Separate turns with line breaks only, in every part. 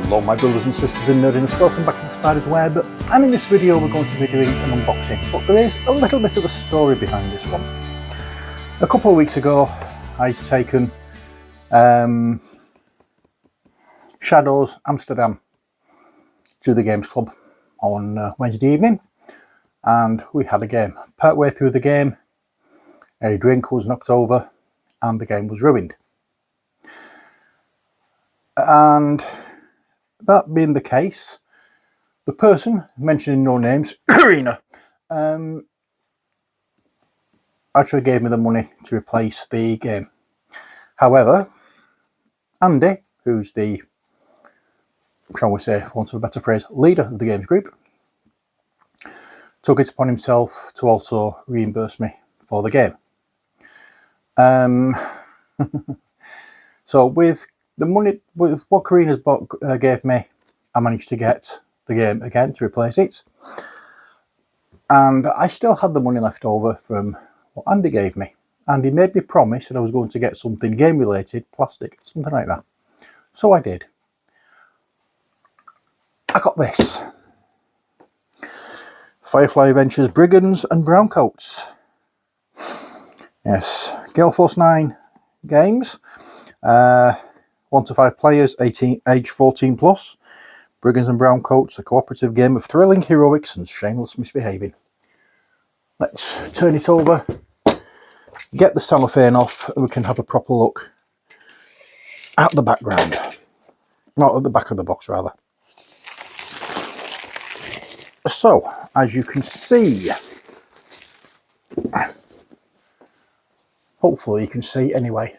Hello my brothers and sisters in nerdiness, welcome back to the Spider's Web, and in this video we're going to be doing an unboxing, but there is a little bit of a story behind this one. A couple of weeks ago I'd taken Shadows Amsterdam to the games club on Wednesday evening, and we had a game. Part way through the game, a drink was knocked over and the game was ruined. And that being the case, the person, mentioning no names, Karina, actually gave me the money to replace the game. However, Andy, who's the, shall we say, for want of a better phrase, leader of the games group, took it upon himself to also reimburse me for the game. So with the money, with what Karina's gave me, I managed to get the game again to replace it. And I still had the money left over from what Andy gave me. And he made me promise that I was going to get something game related, plastic, something like that. So I did. I got this. Firefly Adventures Brigands and Browncoats. Yes, Gale Force 9 games. 1 to 5 players, age 14 plus. Brigands and Browncoats, a cooperative game of thrilling heroics and shameless misbehaving. Let's turn it over, get the cellophane off, and we can have a proper look at the background. Not at the back of the box, rather. So, as you can see, hopefully you can see anyway,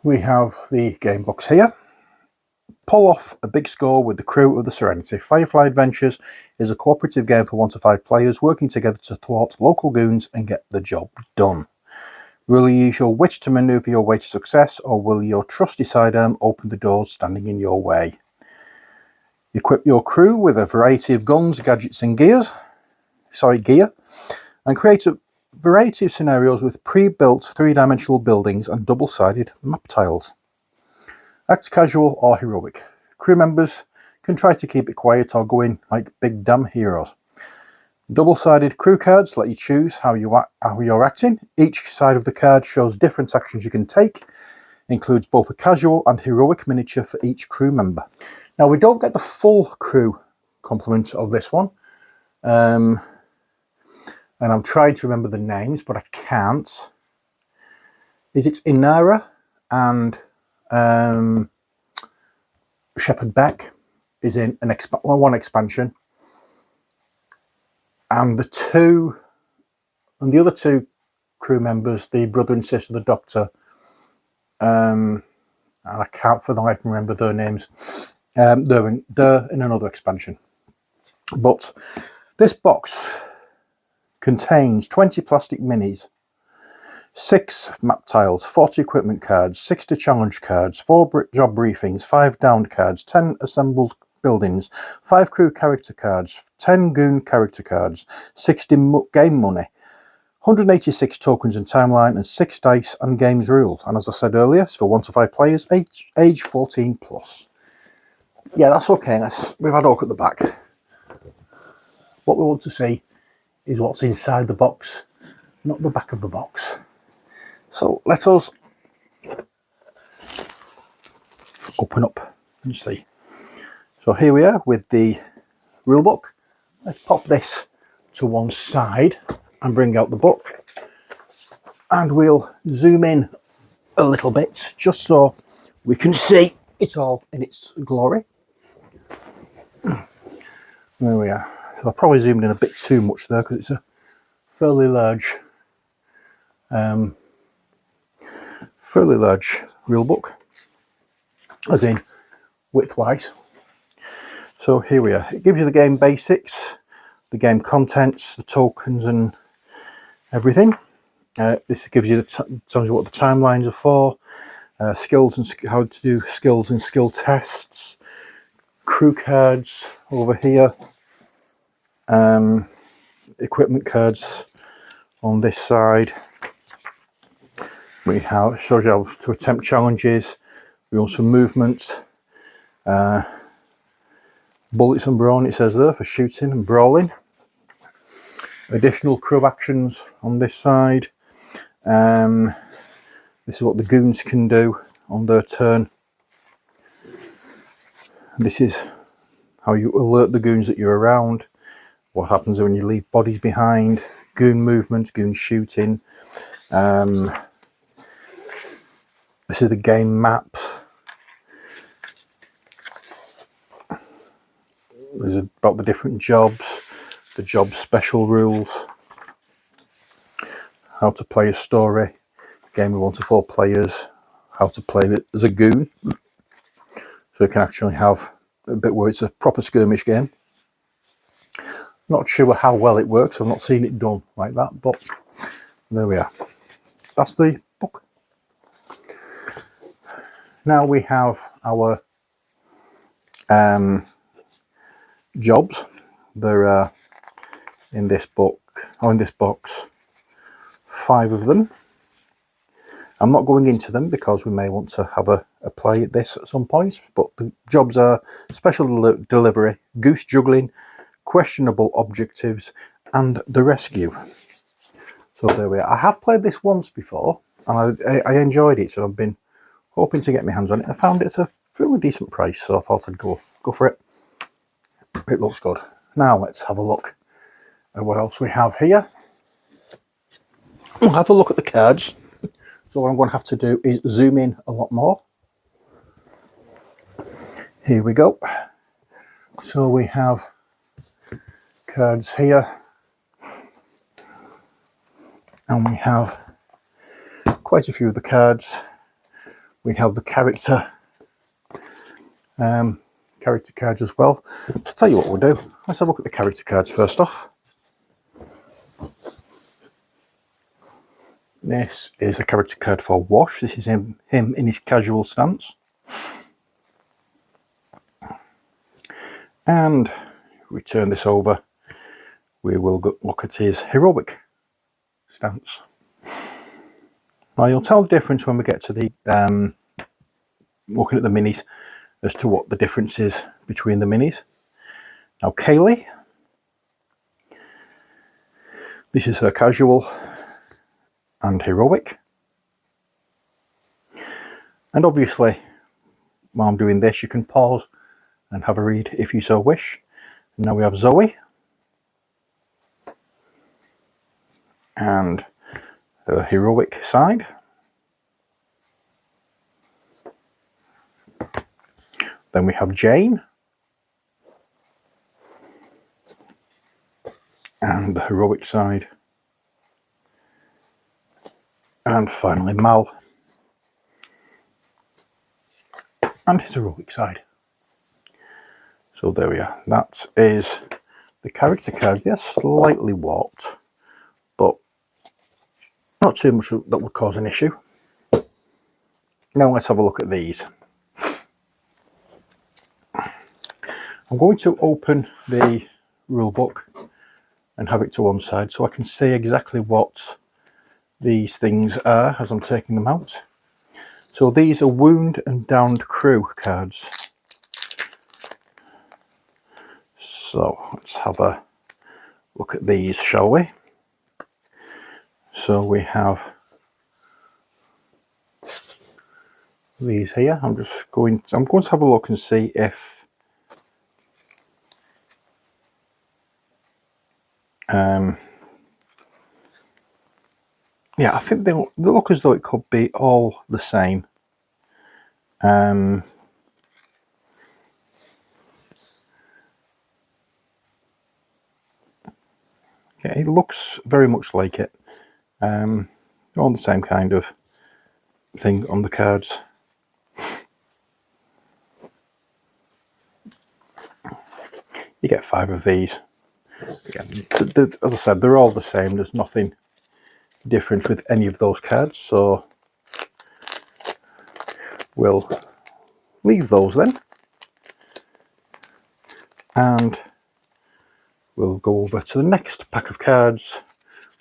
we have the game box here. Pull off a big score with the crew of the Serenity. Firefly Adventures is a cooperative game for 1 to 5 players working together to thwart local goons and get the job done. Will you use your wit to maneuver your way to success, or will your trusty sidearm open the doors standing in your way? Equip your crew with a variety of guns, gadgets and gear, and create a variety of scenarios with pre-built 3-dimensional buildings and double-sided map tiles. Act casual or heroic. Crew members can try to keep it quiet or go in like big damn heroes. Double-sided crew cards let you choose how you're acting. Each side of the card shows different actions you can take. Includes both a casual and heroic miniature for each crew member. Now we don't get the full crew complement of this one. And I'm trying to remember the names, but I can't. Is it Inara and Shepherd Beck is in one expansion, and the other two crew members, the brother and sister, the Doctor, and I can't for the life remember their names. They're in another expansion. But this box contains 20 plastic minis, 6 map tiles, 40 equipment cards, 60 challenge cards, 4 job briefings, 5 downed cards, 10 assembled buildings, 5 crew character cards, 10 goon character cards, 60 game money, 186 tokens and timeline, and 6 dice and games rule. And as I said earlier, it's for 1 to 5 players, age 14 plus. Yeah, that's okay. We've had a look at the back. What we want to see is what's inside the box, not the back of the box. So let us open up and see. So here we are with the rule book. Let's pop this to one side and bring out the book. And we'll zoom in a little bit just so we can see it all in its glory. There we are. So I probably zoomed in a bit too much there because it's a fairly large rule book, as in width-wise. So here we are. It gives you the game basics, the game contents, the tokens and everything. This gives you tells you what the timelines are for, skills and how to do skills and skill tests, crew cards over here, equipment cards on this side. We have shows you how to attempt challenges, We want some movement. Bullets and brawn, it says there, for shooting and brawling. Additional crew actions on this side. This is what the goons can do on their turn. This is how you alert the goons that you're around. What happens when you leave bodies behind. Goon movement, goon shooting. This is the game maps. There's about the different jobs, the job special rules, how to play a story, game with 1 to 4 players, how to play it as a goon. So you can actually have a bit where it's a proper skirmish game. Not sure how well it works, I've not seen it done like that, but there we are. That's the book. Now we have our jobs. There are in this book, or in this box, 5 of them. I'm not going into them because we may want to have a play at this at some point, but the jobs are special delivery, goose juggling, questionable objectives, and the rescue. So there we are. I have played this once before and I enjoyed it, so I've been hoping to get my hands on it. I found it at a fairly decent price, so I thought I'd go for it. It looks good. Now let's have a look at what else we have here. We'll have a look at the cards. So what I'm going to have to do is zoom in a lot more. Here we go. So we have cards here. And we have quite a few of the cards. We have the character cards as well. So I'll tell you what we'll do. Let's have a look at the character cards first off. This is a character card for Wash. This is him in his casual stance. And if we turn this over, we will look at his heroic stance. Now you'll tell the difference when we get to the looking at the minis as to what the difference is between the minis. Now Kaylee, this is her casual and heroic. And obviously while I'm doing this you can pause and have a read if you so wish. And now we have Zoe and her heroic side. Then we have Jane and the heroic side. And finally Mal and his heroic side. So there we are. That is the character cards. They're slightly warped, but not too much that would cause an issue. Now let's have a look at these. I'm going to open the rule book and have it to one side so I can see exactly what these things are as I'm taking them out. So these are wound and downed crew cards. So let's have a look at these, shall we? So we have these here. I'm going to have a look and see if yeah, I think they look as though it could be all the same. Yeah, it looks very much like it. All the same kind of thing on the cards. You get 5 of these. Again, as I said, they're all the same. There's nothing different with any of those cards, so we'll leave those then, and we'll go over to the next pack of cards,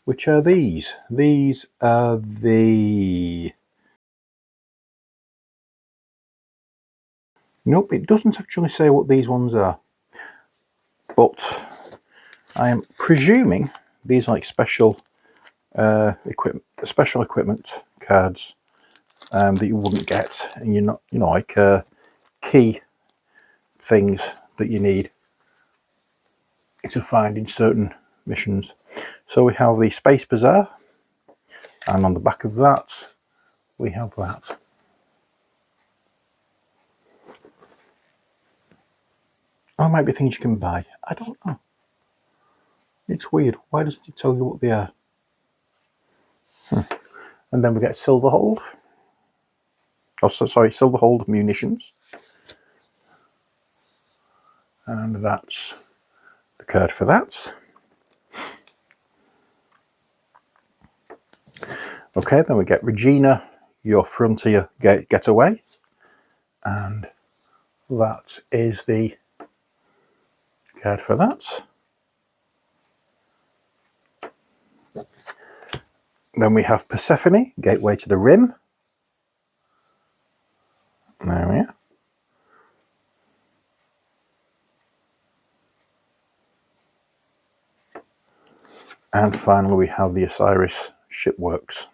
which are these. These are the Nope, it doesn't actually say what these ones are, but I am presuming these are like special equipment cards that you wouldn't get, and you're not, like key things that you need to find in certain missions. So we have the Space Bazaar, and on the back of that we have that. Or it might be things you can buy. I don't know. It's weird. Why doesn't it tell you what they are? And then we get Silverhold. Oh, sorry, Silverhold munitions. And that's the card for that. Okay, then we get Regina, your Frontier Getaway. And that is the card for that. Then we have Persephone, Gateway to the Rim. There we are. And finally we have the Osiris Shipworks.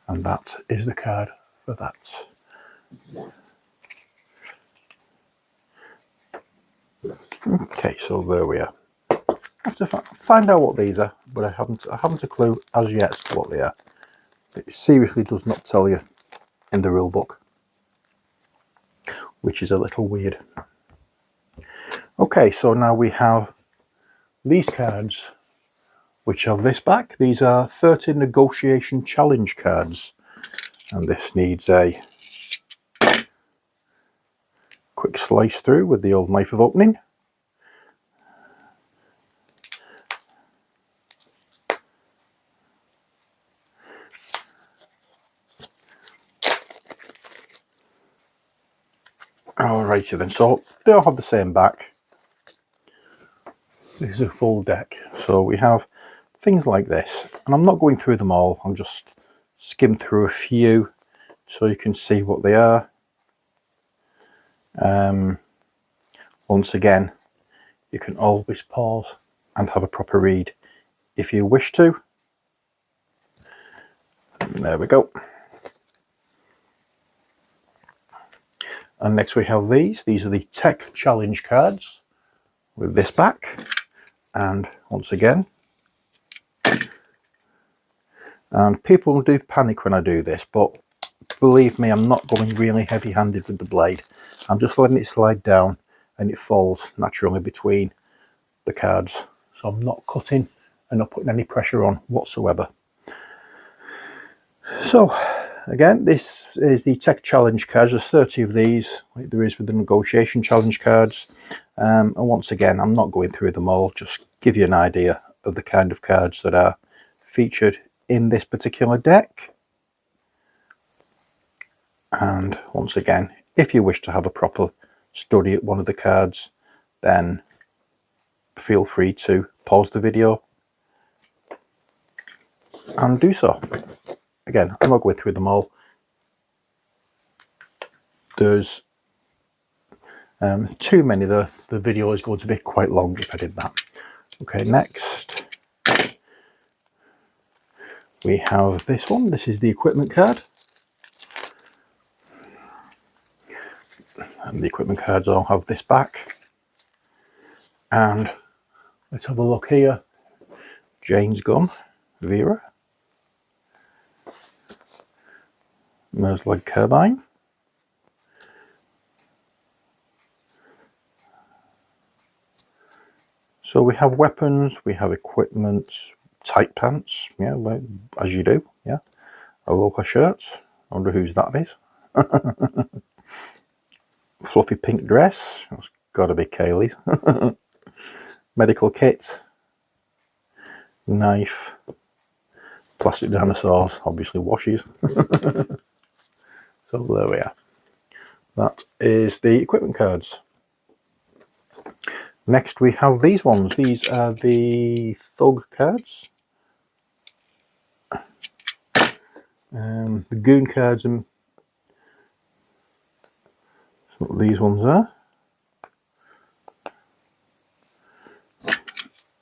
And that is the card for that. Okay, so there we are. I have to find out what these are, but I haven't a clue as yet as to what they are. It seriously does not tell you in the rule book, which is a little weird. Okay, so now we have these cards, which have this back. These are 30 negotiation challenge cards, and this needs a quick slice through with the old knife of opening. Alrighty then, so they all have the same back. This is a full deck, so we have things like this, and I'm not going through them all, I'm just skim through a few so you can see what they are. Once again, you can always pause and have a proper read if you wish to. And there we go. And next we have these. These are the Tech Challenge cards with this back. And once again, and people do panic when I do this, but believe me, I'm not going really heavy-handed with the blade. I'm just letting it slide down and it falls naturally between the cards. So I'm not cutting and not putting any pressure on whatsoever. So again, this is the Tech Challenge cards. There's 30 of these, like there is with the Negotiation Challenge cards. And once again, I'm not going through them all, just give you an idea of the kind of cards that are featured in this particular deck. And once again, if you wish to have a proper study at one of the cards, then feel free to pause the video and do so. Again, I'm not going through them all. There's too many. The video is going to be quite long if I did that. Okay, next we have this one. This is the equipment card. And the equipment cards all have this back. And let's have a look here. Jane's gun, Vera. Merslug carbine. So we have weapons, we have equipment, tight pants, yeah, as you do, yeah. A local shirt, I wonder whose that is. Fluffy pink dress, that's got to be Kaylee's. Medical kit, knife, plastic dinosaurs, obviously washes. So there we are. That is the equipment cards. Next we have these ones. These are the Thug cards. The Goon cards and Put these ones there.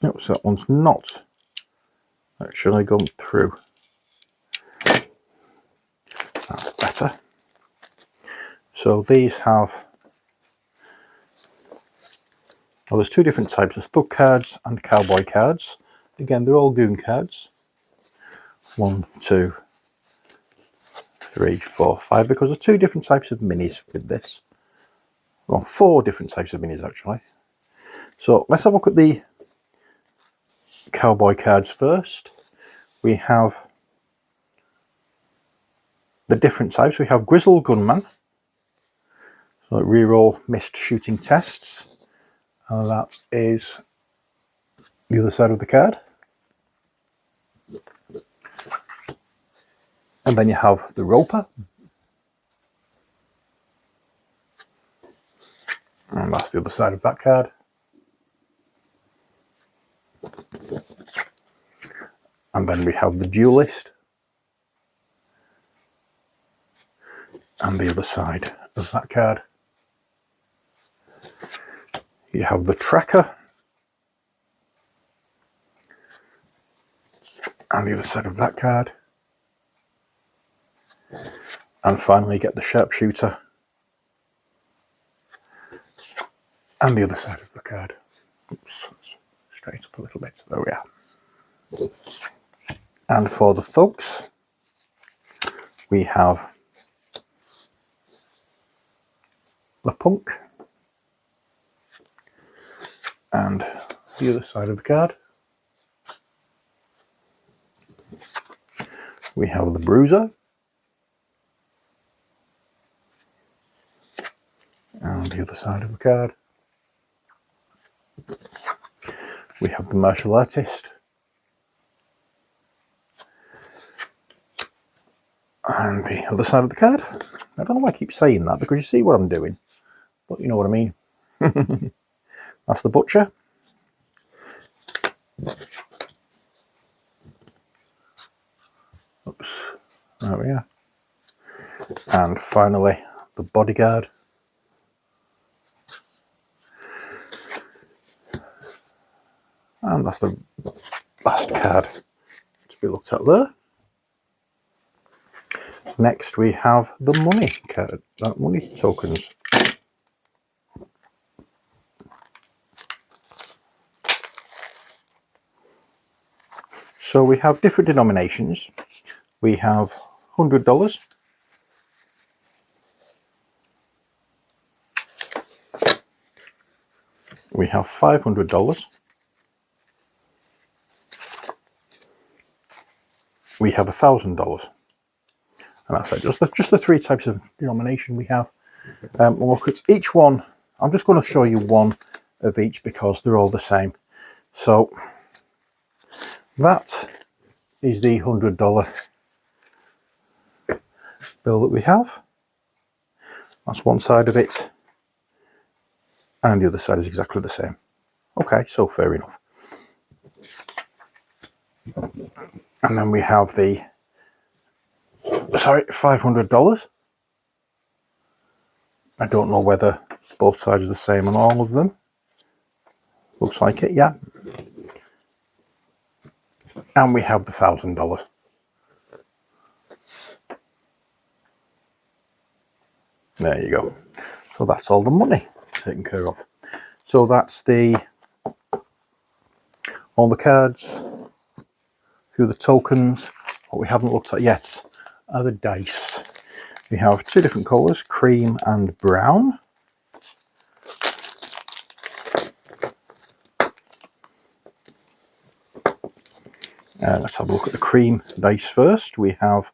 Nope, so that one's not actually gone through. That's better. So these have, well, there's two different types of thug cards and cowboy cards. Again, they're all goon cards. 1, 2, 3, 4, 5, because there's two different types of minis with this. Well, 4 different types of minis actually. So let's have a look at the cowboy cards first. We have the different types. We have Grizzled Gunman. So reroll missed shooting tests. And that is the other side of the card. And then you have the Roper. And that's the other side of that card. And then we have the Duelist. And the other side of that card. You have the Tracker. And the other side of that card. And finally you get the Sharpshooter. And the other side of the card. Oops, straight up a little bit. There we are. And for the thugs, we have the Punk. And the other side of the card, we have the Bruiser. And the other side of the card, we have the Martial Artist. And the other side of the card, I don't know why I keep saying that, because you see what I'm doing, but you know what I mean. That's the Butcher. Oops, there we are. And finally, the Bodyguard. And that's the last card to be looked at there. Next we have the money card, money tokens. So we have different denominations. We have $100. We have $500. We have $1,000. And that's it, just the 3 types of denomination we have. We'll look at each one. I'm just going to show you one of each because they're all the same. So that is the $100 bill that we have. That's one side of it. And the other side is exactly the same. Okay, so fair enough. And then we have the, sorry, $500. I don't know whether both sides are the same on all of them. Looks like it, yeah. And we have the $1,000. There you go. So that's all the money taken care of. So that's all the cards, through the tokens. What we haven't looked at yet are the dice. We have 2 different colours, cream and brown. Let's have a look at the cream dice first. We have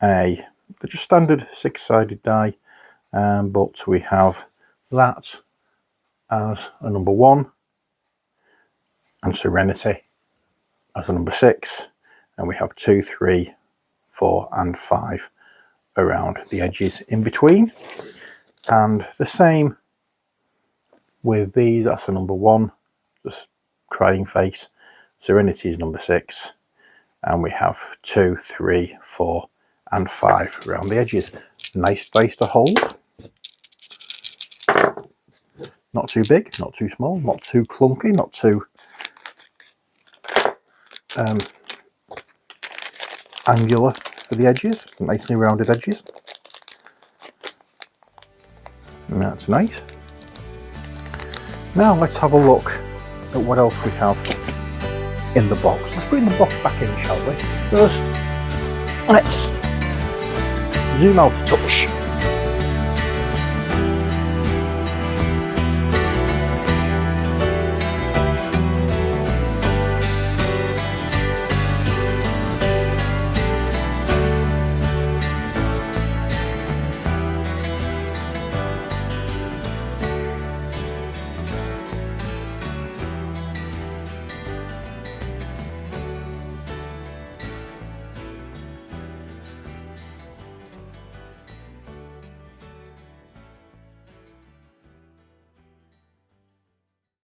they're just standard 6-sided die, but we have that as a number 1 and Serenity as a number 6, and we have 2, 3, 4 and 5 around the edges in between. And the same with these, that's a number 1, just crying face. Serenity is number 6, and we have 2, 3, 4 and 5 around the edges. Nice dice to hold. Not too big, not too small, not too clunky, not too angular for the edges, nicely rounded edges. And that's nice. Now let's have a look at what else we have in the box. Let's bring the box back in, shall we? First, let's zoom out a touch